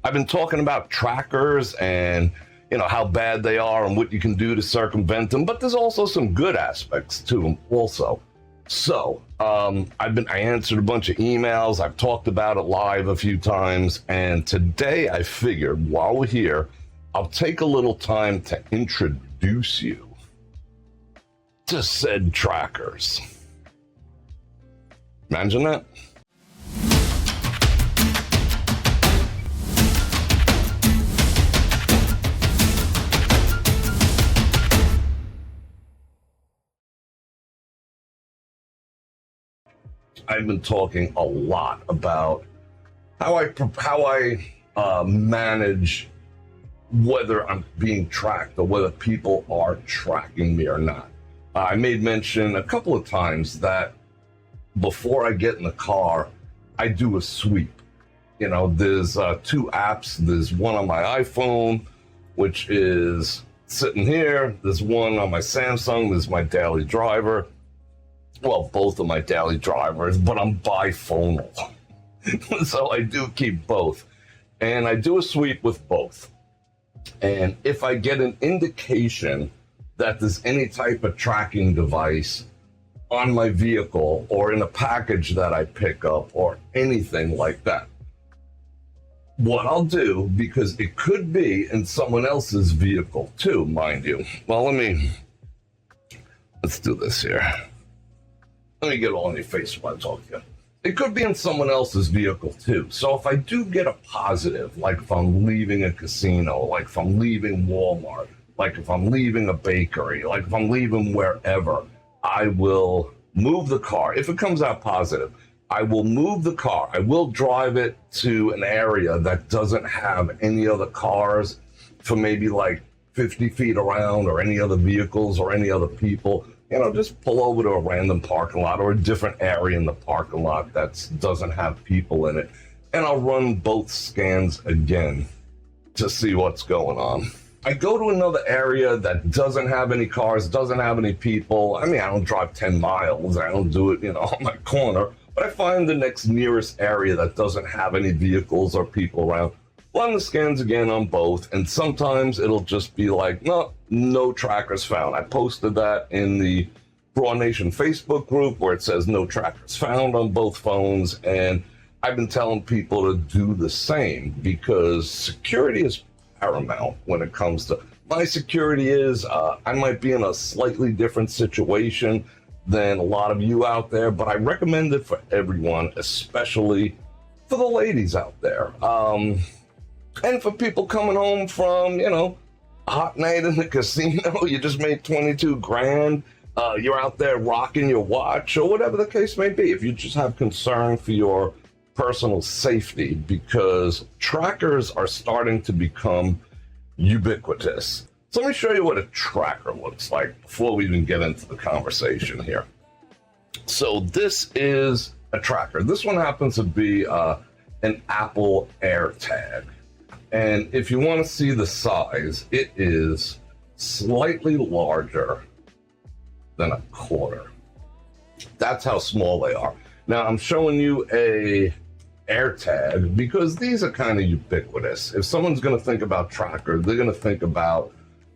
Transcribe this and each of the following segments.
I've been talking about trackers and how bad they are and what you can do to circumvent them, but there's also some good aspects to them also. So I answered a bunch of emails. I've talked about it live a few times, and today I figured while we're here, I'll take a little time to introduce you to said trackers. Imagine that. I've been talking a lot about how I manage whether I'm being tracked or whether people are tracking me or not. I made mention a couple of times that before I get in the car, I do a sweep. There's two apps. There's one on my iPhone, which is sitting here. There's one on my Samsung. There's my daily driver. Well, both of my daily drivers, but I'm biphonal. So I do keep both. And I do a sweep with both. And if I get an indication that there's any type of tracking device on my vehicle or in a package that I pick up or anything like that, what I'll do, because it could be in someone else's vehicle too, mind you. Well, let's do this here. Let me get all in your face while I talk to you. It could be in someone else's vehicle too. So if I do get a positive, like if I'm leaving a casino, like if I'm leaving Walmart, like if I'm leaving a bakery, like if I'm leaving wherever, I will move the car. If it comes out positive, I will move the car. I will drive it to an area that doesn't have any other cars for maybe like 50 feet around, or any other vehicles or any other people. Just pull over to a random parking lot or a different area in the parking lot that doesn't have people in it. And I'll run both scans again to see what's going on. I go to another area that doesn't have any cars, doesn't have any people. I don't drive 10 miles. I don't do it, on my corner. But I find the next nearest area that doesn't have any vehicles or people around. Run the scans again on both, and sometimes it'll just be like, no trackers found. I posted that in the Bror Nation Facebook group where it says no trackers found on both phones, and I've been telling people to do the same because security is paramount when it comes to my security. I might be in a slightly different situation than a lot of you out there, but I recommend it for everyone, especially for the ladies out there. And for people coming home from, a hot night in the casino, you just made 22 grand, you're out there rocking your watch or whatever the case may be. If you just have concern for your personal safety, because trackers are starting to become ubiquitous. So let me show you what a tracker looks like before we even get into the conversation here. So this is a tracker. This one happens to be an Apple AirTag. And if you want to see the size, it is slightly larger than a quarter. That's how small they are. Now I'm showing you a AirTag because these are kind of ubiquitous. If someone's going to think about tracker, they're going to think about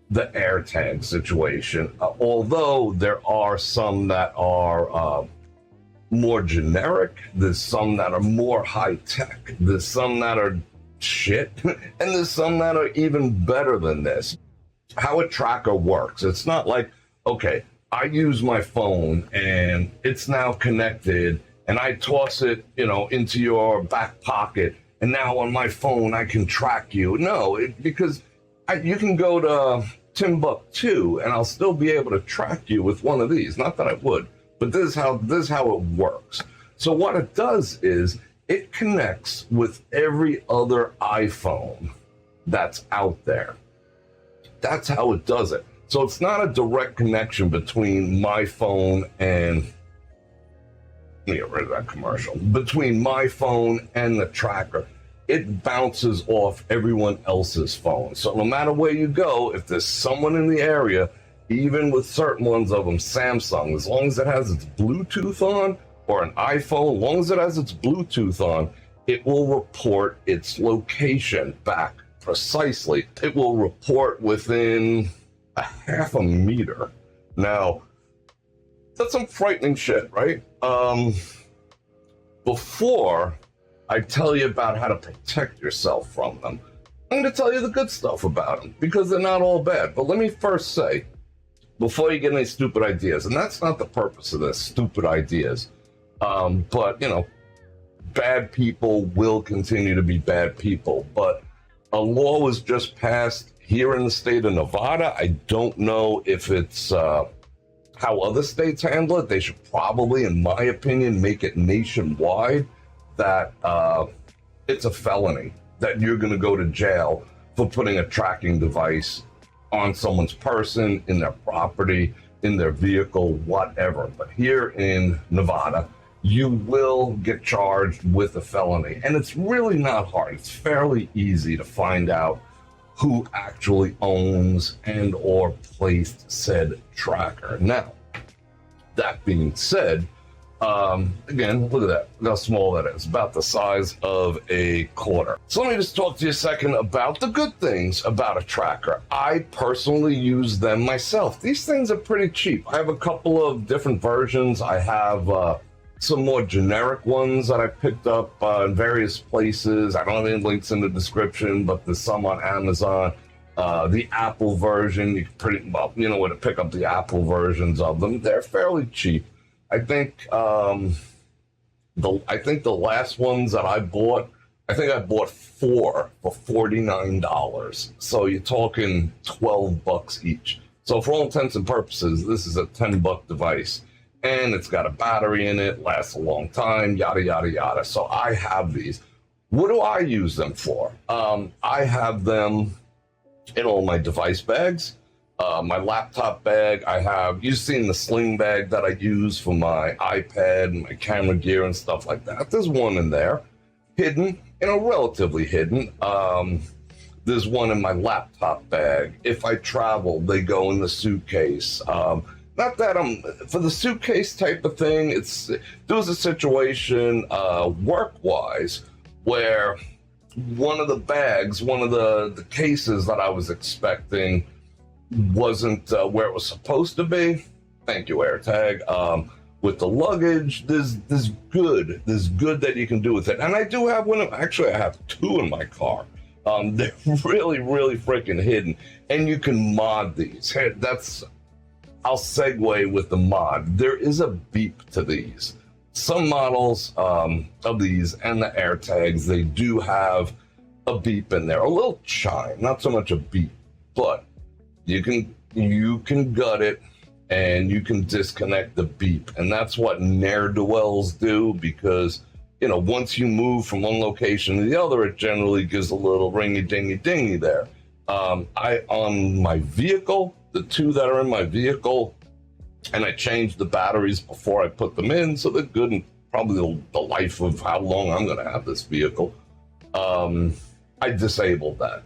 the AirTag situation. Although there are some that are more generic, there's some that are more high tech, there's some that are shit, and there's some that are even better than this. How a tracker works, it's not like, okay, I use my phone and it's now connected and I toss it, into your back pocket, and now on my phone I can track you. No, because you can go to Timbuktu and I'll still be able to track you with one of these. Not that I would, but this is how it works. So what it does is it connects with every other iPhone that's out there. That's how it does it. So it's not a direct connection between my phone and, let me get rid of that commercial, between my phone and the tracker. It bounces off everyone else's phone. So no matter where you go, if there's someone in the area, even with certain ones of them, Samsung, as long as it has its Bluetooth on, or an iPhone, as long as it has its Bluetooth on, it will report its location back precisely. It will report within a half a meter. Now, that's some frightening shit, right? Before I tell you about how to protect yourself from them, I'm going to tell you the good stuff about them, because they're not all bad. But let me first say, before you get any stupid ideas, and that's not the purpose of this, stupid ideas, but, you know, bad people will continue to be bad people. But a law was just passed here in the state of Nevada. I don't know if it's how other states handle it. They should probably, in my opinion, make it nationwide that it's a felony, that you're going to go to jail for putting a tracking device on someone's person, in their property, in their vehicle, whatever. But here in Nevada, you will get charged with a felony. And it's really not hard. It's fairly easy to find out who actually owns and or placed said tracker. Now, that being said, again, look at that, look how small that is, about the size of a quarter. So let me just talk to you a second about the good things about a tracker. I personally use them myself. These things are pretty cheap. I have a couple of different versions. I have some more generic ones that I picked up in various places. I don't have any links in the description, but there's some on Amazon. The Apple version, you can pretty well, you know where to pick up the Apple versions of them. They're fairly cheap. I think the last ones that I bought, I think I bought 4 for $49. So you're talking $12 each. So for all intents and purposes, this is a $10 device, and it's got a battery in it, lasts a long time, yada yada yada. So I have these. What do I use them for? I have them in all my device bags. My laptop bag, I have, you've seen the sling bag that I use for my iPad and my camera gear and stuff like that. There's one in there, hidden, you know, relatively hidden. There's one in my laptop bag. If I travel, they go in the suitcase. Not that I'm, for the suitcase type of thing, there was a situation work-wise where one of the bags, one of the cases that I was expecting wasn't where it was supposed to be. Thank you, AirTag. With the luggage, there's good that you can do with it. And I do have one, actually I have 2 in my car. They're really, really freaking hidden. And you can mod these. Hey, I'll segue with the mod. There is a beep to these. Some models of these and the AirTags, they do have a beep in there, a little chime, not so much a beep, but you can gut it and you can disconnect the beep. And that's what ne'er-do-wells do, because, you know, once you move from one location to the other, it generally gives a little ringy-dingy-dingy there. On my vehicle, the 2 that are in my vehicle, and I changed the batteries before I put them in, so they're good and probably the life of how long I'm going to have this vehicle. I disabled that.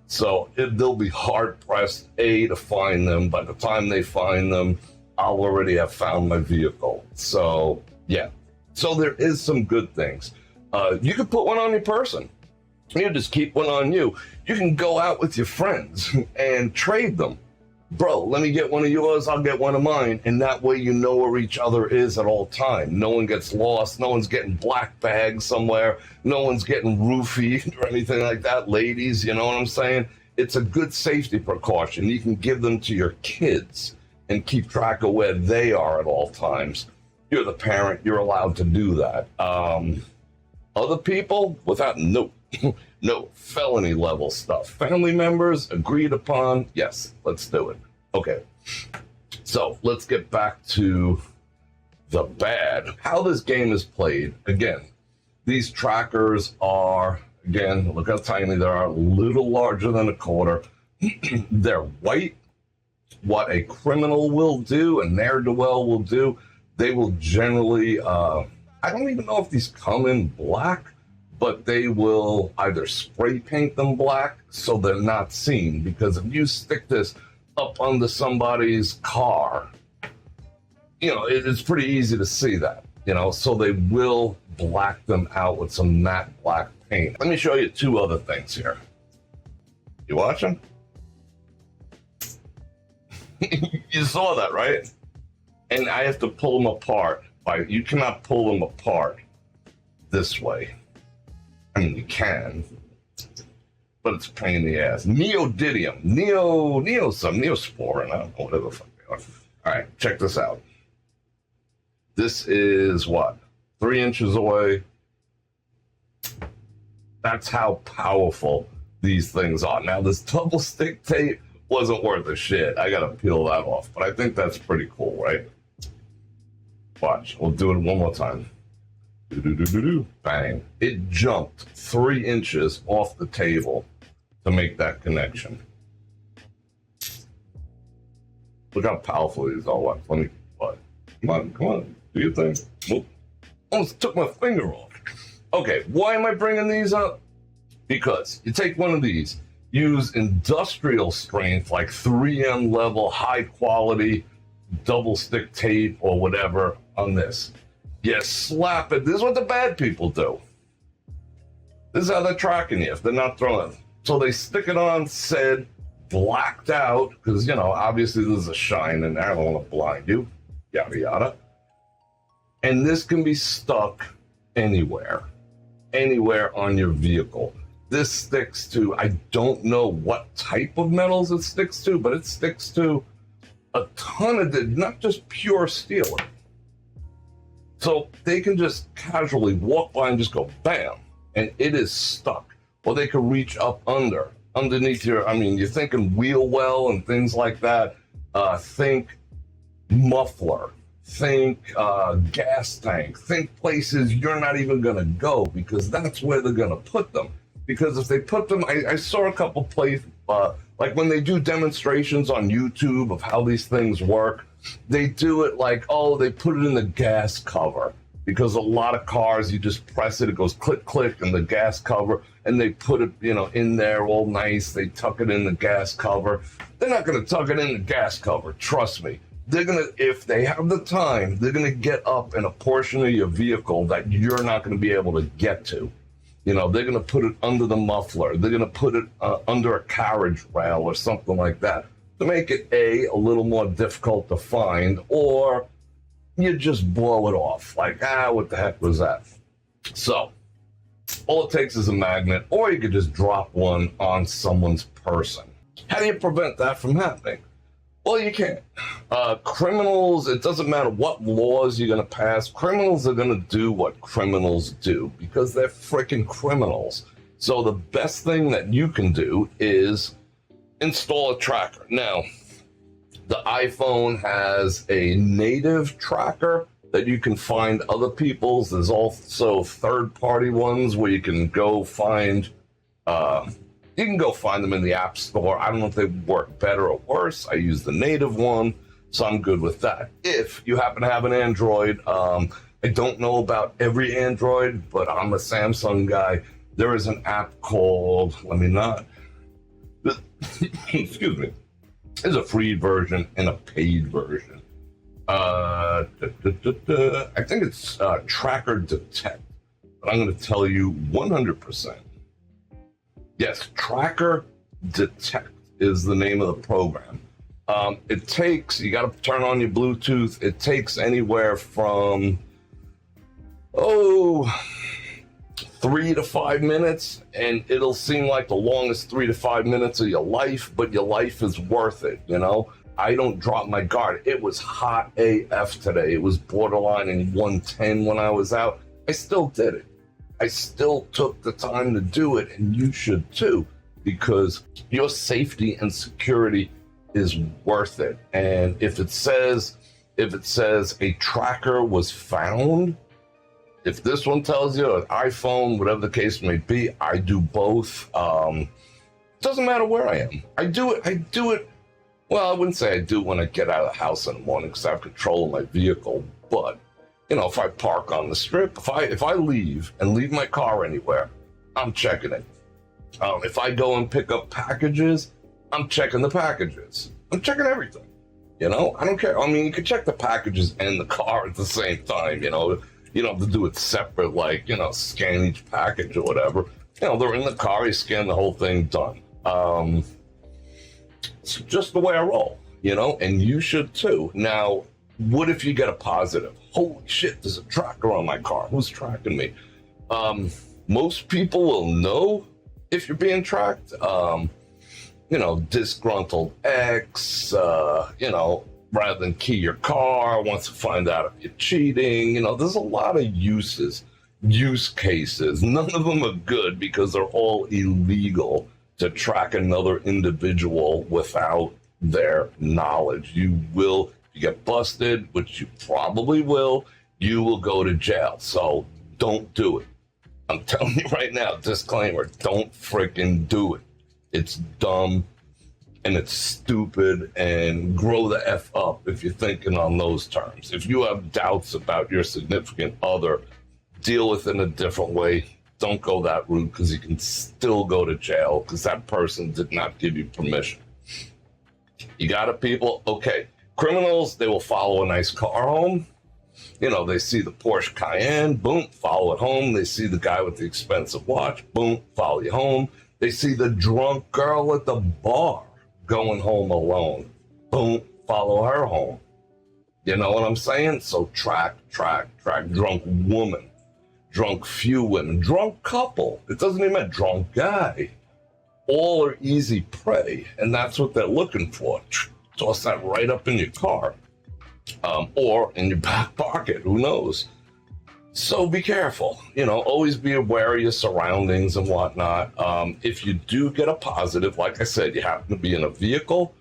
So they'll be hard-pressed, to find them. By the time they find them, I'll already have found my vehicle. So, yeah. So there is some good things. You can put one on your person. You just keep one on you. You can go out with your friends and trade them. Bro, let me get one of yours, I'll get one of mine. And that way you know where each other is at all time. No one gets lost. No one's getting black bagged somewhere. No one's getting roofied or anything like that. Ladies, you know what I'm saying? It's a good safety precaution. You can give them to your kids and keep track of where they are at all times. You're the parent, you're allowed to do that. Other people, without no felony level stuff. Family members, agreed upon, yes, let's do it. Okay, so let's get back to the bad. How this game is played. Again, these trackers are, again, look how tiny they are, a little larger than a quarter. They're white. What a criminal will do, a ne'er-do-well will do, they will generally, I don't even know if these come in black, but they will either spray paint them black so they're not seen. Because if you stick this up under somebody's car, you know, it's pretty easy to see that. so they will black them out with some matte black paint. Let me show you two other things here. You watching? You saw that, right? And I have to pull them apart. You cannot pull them apart this way. I mean, you can, but it's a pain in the ass. Neodymium, neosporin, I don't know, whatever the fuck they are. All right, check this out. This is what? 3 inches away. That's how powerful these things are. Now, this double stick tape wasn't worth a shit. I gotta peel that off, but I think that's pretty cool, right? Watch, we'll do it one more time. Bang. It jumped 3 inches off the table to make that connection. Look how powerful these are. What? Let me, what? Come on, do your thing. Whoop. Almost took my finger off. Okay, why am I bringing these up? Because you take one of these, use industrial strength, like 3M level, high quality, double stick tape or whatever on this. You slap it. This is what the bad people do. This is how they're tracking you if they're not throwing. So they stick it on said blacked out, because, obviously there's a shine in there. I don't want to blind you. Yada, yada. And this can be stuck anywhere on your vehicle. This sticks to, I don't know what type of metals it sticks to, but it sticks to a ton of not just pure steel. So they can just casually walk by and just go bam, and it is stuck. Or they can reach up underneath your, you're thinking wheel well and things like that. Think muffler, think gas tank, think places you're not even gonna go, because that's where they're gonna put them. Because if they put them, I saw a couple places, like when they do demonstrations on YouTube of how these things work, they do it like, they put it in the gas cover. Because a lot of cars, you just press it, it goes click, click, and the gas cover, and they put it, in there all nice. They tuck it in the gas cover. They're not going to tuck it in the gas cover, trust me. They're going to, if they have the time, they're going to get up in a portion of your vehicle that you're not going to be able to get to. They're going to put it under the muffler. They're going to put it under a carriage rail or something like that to make it a little more difficult to find, or you just blow it off. Like, what the heck was that? So all it takes is a magnet, or you could just drop one on someone's person. How do you prevent that from happening? Well, you can't. Criminals, it doesn't matter what laws you're going to pass. Criminals are going to do what criminals do because they're freaking criminals. So the best thing that you can do is install a tracker. Now, the iPhone has a native tracker that you can find other people's. There's also third-party ones where you can go find them in the App Store. I don't know if they work better or worse. I use the native one, so I'm good with that. If you happen to have an Android, I don't know about every Android, but I'm a Samsung guy. There is an app called, excuse me. There's a free version and a paid version. I think it's Tracker Detect, but I'm going to tell you 100%. Yes, Tracker Detect is the name of the program. It takes, you got to turn on your Bluetooth. It takes anywhere from, 3 to 5 minutes, and it'll seem like the longest 3 to 5 minutes of your life, but your life is worth it, I don't drop my guard. It was hot AF today. It was borderline in 110 when I was out. I still did it. I still took the time to do it, and you should too, because your safety and security is worth it. And if it says a tracker was found, if this one tells you an iPhone, whatever the case may be, I do both. Doesn't matter where I am. I do it. Well, I wouldn't say I do when I get out of the house in the morning because I have control of my vehicle. But, if I park on the strip, if I leave my car anywhere, I'm checking it. If I go and pick up packages, I'm checking the packages. I'm checking everything. I don't care. You could check the packages and the car at the same time, You don't have to do it separate, like, scan each package or whatever. They're in the car, you scan the whole thing, done. It's just the way I roll, and you should too. Now, what if you get a positive? Holy shit, there's a tracker on my car. Who's tracking me? Most people will know if you're being tracked. Disgruntled ex, rather than key your car, wants to find out if you're cheating. There's a lot of use cases. None of them are good because they're all illegal to track another individual without their knowledge. You get busted, which you probably will, you will go to jail. So don't do it. I'm telling you right now, disclaimer, don't freaking do it. It's dumb and it's stupid, and grow the F up if you're thinking on those terms. If you have doubts about your significant other, deal with it in a different way. Don't go that route, because you can still go to jail because that person did not give you permission. You got it, people? Okay. Criminals, they will follow a nice car home. They see the Porsche Cayenne, boom, follow it home. They see the guy with the expensive watch, boom, follow you home. They see the drunk girl at the bar going home alone, boom, follow her home. You know what I'm saying? So track. Drunk woman, drunk few women, drunk couple. It doesn't even matter, drunk guy. All are easy prey, and that's what they're looking for. Toss that right up in your car, or in your back pocket, who knows? So be careful, always be aware of your surroundings and whatnot. If you do get a positive, like I said, you happen to be in a vehicle,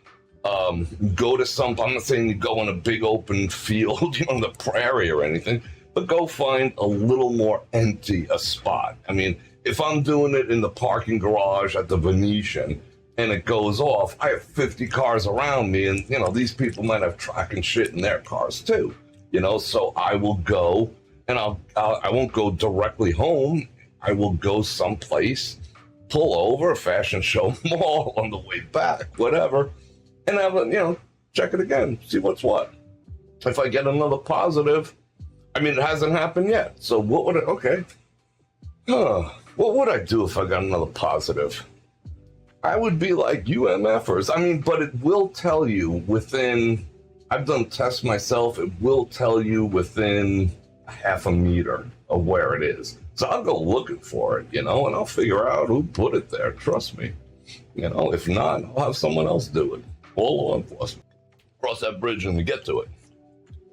go to I'm not saying you go in a big open field, the prairie or anything, but go find a little more empty a spot. I mean, if I'm doing it in the parking garage at the Venetian and it goes off, I have 50 cars around me, and, these people might have tracking shit in their cars too, so I will go. And I won't go directly home. I will go someplace, pull over, fashion show mall on the way back, whatever, and have check it again, see what's what. If I get another positive, it hasn't happened yet. So what would I do if I got another positive? I would be like UMFers. But it will tell you within. I've done tests myself. It will tell you within half a meter of where it is. So I'll go looking for it, and I'll figure out who put it there. Trust me. If not, I'll have someone else do it. All law enforcement. Cross that bridge when we get to it.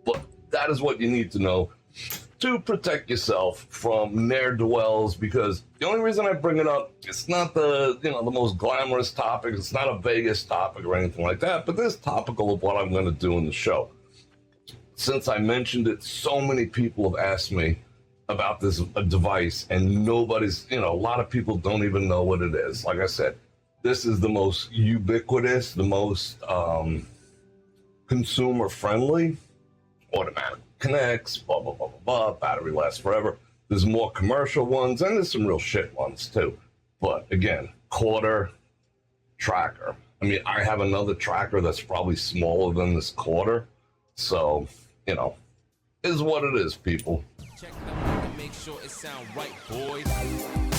But that is what you need to know to protect yourself from ne'er-do-wells, because the only reason I bring it up, it's not the most glamorous topic. It's not a Vegas topic or anything like that, but this is topical of what I'm going to do in the show. Since I mentioned it, so many people have asked me about this device, and nobody's, a lot of people don't even know what it is. Like I said, this is the most ubiquitous, the most consumer-friendly, automatic connects, blah, blah, blah, blah, blah, battery lasts forever. There's more commercial ones, and there's some real shit ones, too. But, again, quarter tracker. I have another tracker that's probably smaller than this quarter, so... is what it is, people. Check the mic and make sure it sound right, boys.